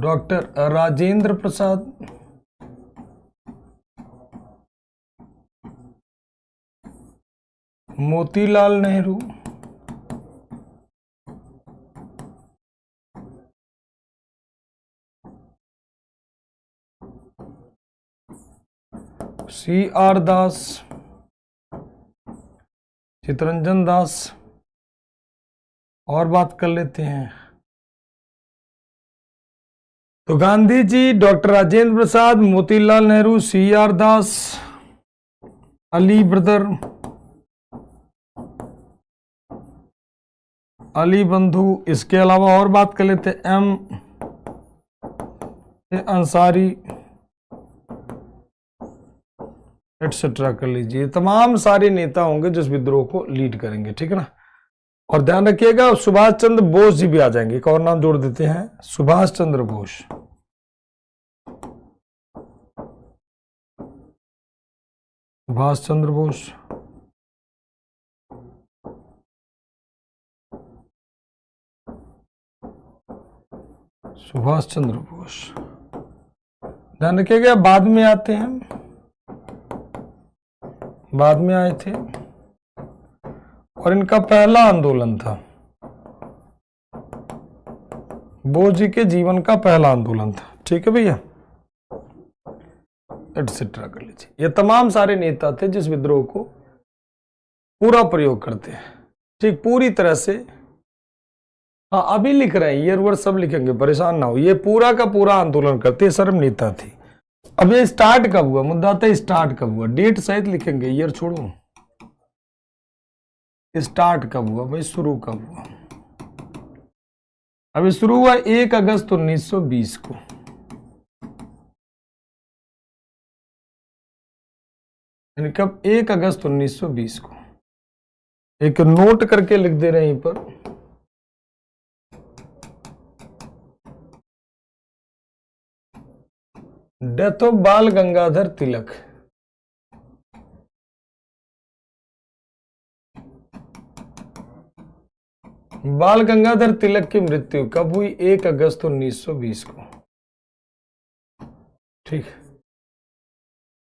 डॉक्टर राजेंद्र प्रसाद, मोतीलाल नेहरू, CR दास, चितरंजन दास। और बात कर लेते हैं, तो गांधी जी, डॉक्टर राजेंद्र प्रसाद, मोतीलाल नेहरू, CR दास, अली ब्रदर, अली बंधु। इसके अलावा और बात कर लेते हैं, M अंसारी, एटसेट्रा कर लीजिए। तमाम सारे नेता होंगे जो इस विद्रोह को लीड करेंगे। ठीक है ना। और ध्यान रखिएगा सुभाष चंद्र बोस जी भी आ जाएंगे। एक और नाम जोड़ देते हैं, सुभाष चंद्र बोस। सुभाष चंद्र बोस, सुभाष चंद्र बोस। ध्यान रखिएगा बाद में आते हैं, बाद में आए थे, और इनका पहला आंदोलन था, बोस जी के जीवन का पहला आंदोलन था। ठीक है भैया, एटसेट्रा कर लीजिए। ये तमाम सारे नेता थे जिस विद्रोह को पूरा प्रयोग करते हैं। ठीक, पूरी तरह से। हाँ, अभी लिख रहे हैं, ईयर वर्ड सब लिखेंगे, परेशान ना हो। ये पूरा का पूरा आंदोलन करते सर्व नेता थी। अब ये स्टार्ट कब हुआ? मुद्दा था स्टार्ट कब हुआ। डेट सहित लिखेंगे, ईयर छोड़ो। स्टार्ट कब हुआ भाई? शुरू कब हुआ? अभी शुरू हुआ 1 अगस्त 1920 को। यानी कब? 1 अगस्त 1920 को। एक नोट करके लिख दे रहे हैं यहीं पर। डेथ ऑफ बाल गंगाधर तिलक। बाल गंगाधर तिलक की मृत्यु कब हुई? 1 अगस्त 1920 को। ठीक।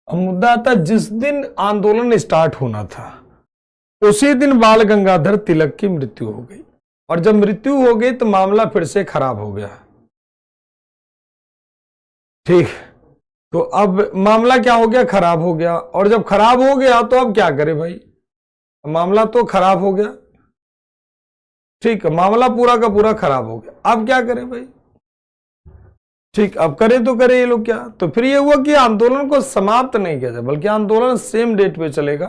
अब मुद्दा आता जिस दिन आंदोलन स्टार्ट होना था उसी दिन बाल गंगाधर तिलक की मृत्यु हो गई, और जब मृत्यु हो गई तो मामला फिर से खराब हो गया। ठीक। तो अब मामला क्या हो गया? खराब हो गया। और जब खराब हो गया तो अब क्या करे भाई? मामला तो खराब हो गया। ठीक है, मामला पूरा का पूरा खराब हो गया। अब क्या करे भाई? ठीक, अब करे तो करे ये लोग क्या? तो फिर ये हुआ कि आंदोलन को समाप्त नहीं किया जाए, बल्कि आंदोलन सेम डेट पे चलेगा,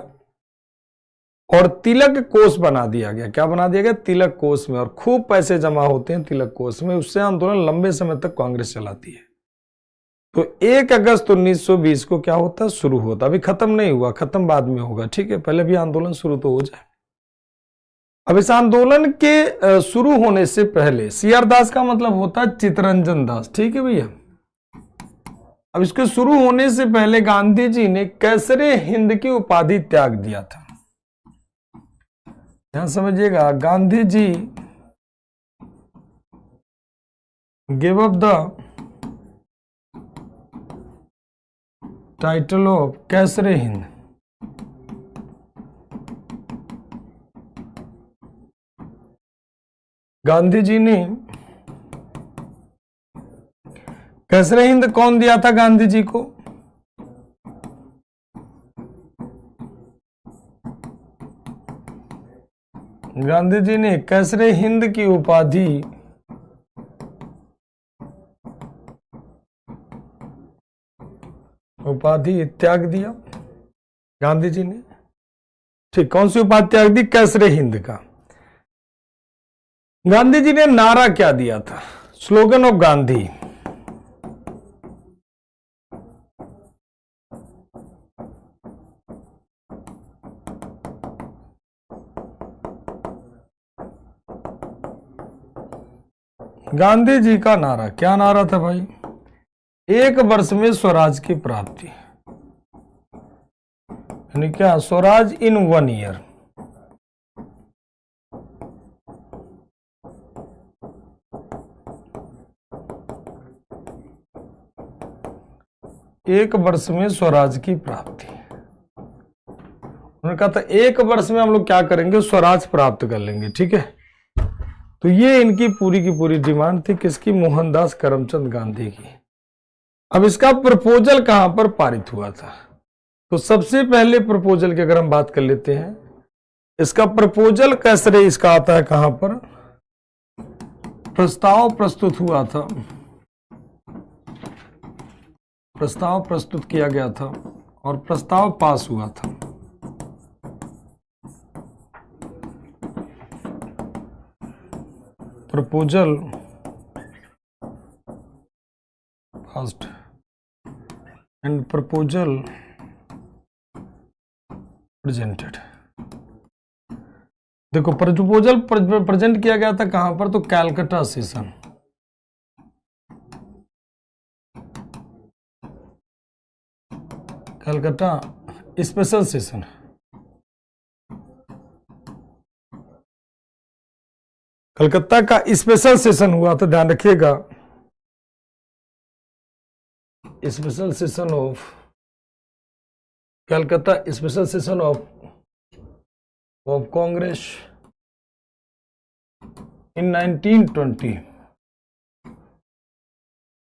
और तिलक कोष बना दिया गया। क्या बना दिया गया? तिलक कोष में। और खूब पैसे जमा होते हैं तिलक कोष में, उससे आंदोलन लंबे समय तक कांग्रेस चलाती है। तो 1 अगस्त 1920 को क्या होता? शुरू होता। अभी खत्म नहीं हुआ, खत्म बाद में होगा। ठीक है, पहले भी आंदोलन शुरू तो हो जाए। अब इस आंदोलन के शुरू होने से पहले, सीआर दास का मतलब होता है चितरंजन दास। ठीक है भैया। अब इसके शुरू होने से पहले गांधी जी ने कैसरे हिंद की उपाधि त्याग दिया था। यहां समझिएगा, Gandhi ji give up the title of Kaisar-e Hind. Gandhi ji ने कैसरे हिंद कौन दिया था गांधी जी को? गांधी जी ने कैसरे हिंद की उपाधि त्याग दिया गांधी जी ने। ठीक, कौन सी उपाधि त्याग दी? कैसरे हिंद का। गांधी जी ने नारा क्या दिया था? Slogan of Gandhi. गांधी जी का नारा क्या नारा था भाई? 1 वर्ष में स्वराज की प्राप्ति, यानी क्या? स्वराज इन 1 ईयर। एक वर्ष में स्वराज की प्राप्ति। उन्होंने कहा था 1 वर्ष में हम लोग क्या करेंगे? स्वराज प्राप्त कर लेंगे। ठीक है, तो ये इनकी पूरी की पूरी डिमांड थी। किसकी? मोहनदास करमचंद गांधी की। अब इसका प्रपोजल कहां पर पारित हुआ था? तो सबसे पहले प्रपोजल की अगर हम बात कर लेते हैं, इसका प्रपोजल कैसरे इसका आता है कहां पर? प्रस्ताव प्रस्तुत हुआ था, प्रस्ताव प्रस्तुत किया गया था और प्रस्ताव पास हुआ था। Proposal passed and proposal presented. देखो, प्रपोजल प्रेजेंट किया गया था कहां पर? तो Calcutta session. Calcutta special session. Calcutta का स्पेशल सेशन हुआ था, ध्यान रखिएगा। Special session of Calcutta, special session of Congress in 1920।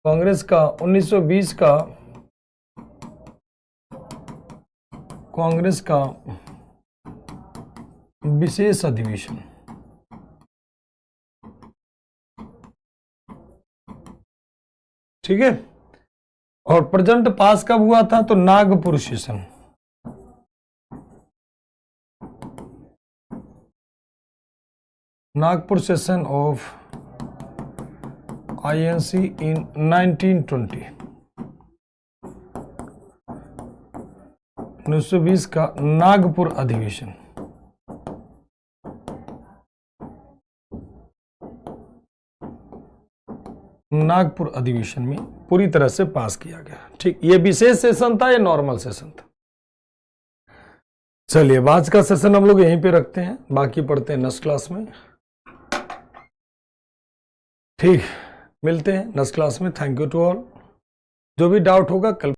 Congress का 1920 का कांग्रेस का विशेष अधिवेशन। ठीक है, और प्रेजेंट पास कब हुआ था? तो Nagpur session. Nagpur session of INC इन 1920। 1920 का नागपुर अधिवेशन। नागपुर अधिवेशन में पूरी तरह से पास किया गया। ठीक, ये विशेष सेशन था या नॉर्मल सेशन था? चलिए, आज का सेशन हम लोग यहीं पे रखते हैं, बाकी पढ़ते हैं नेक्स्ट क्लास में। ठीक, मिलते हैं नेक्स्ट क्लास में। Thank you to all. जो भी डाउट होगा कल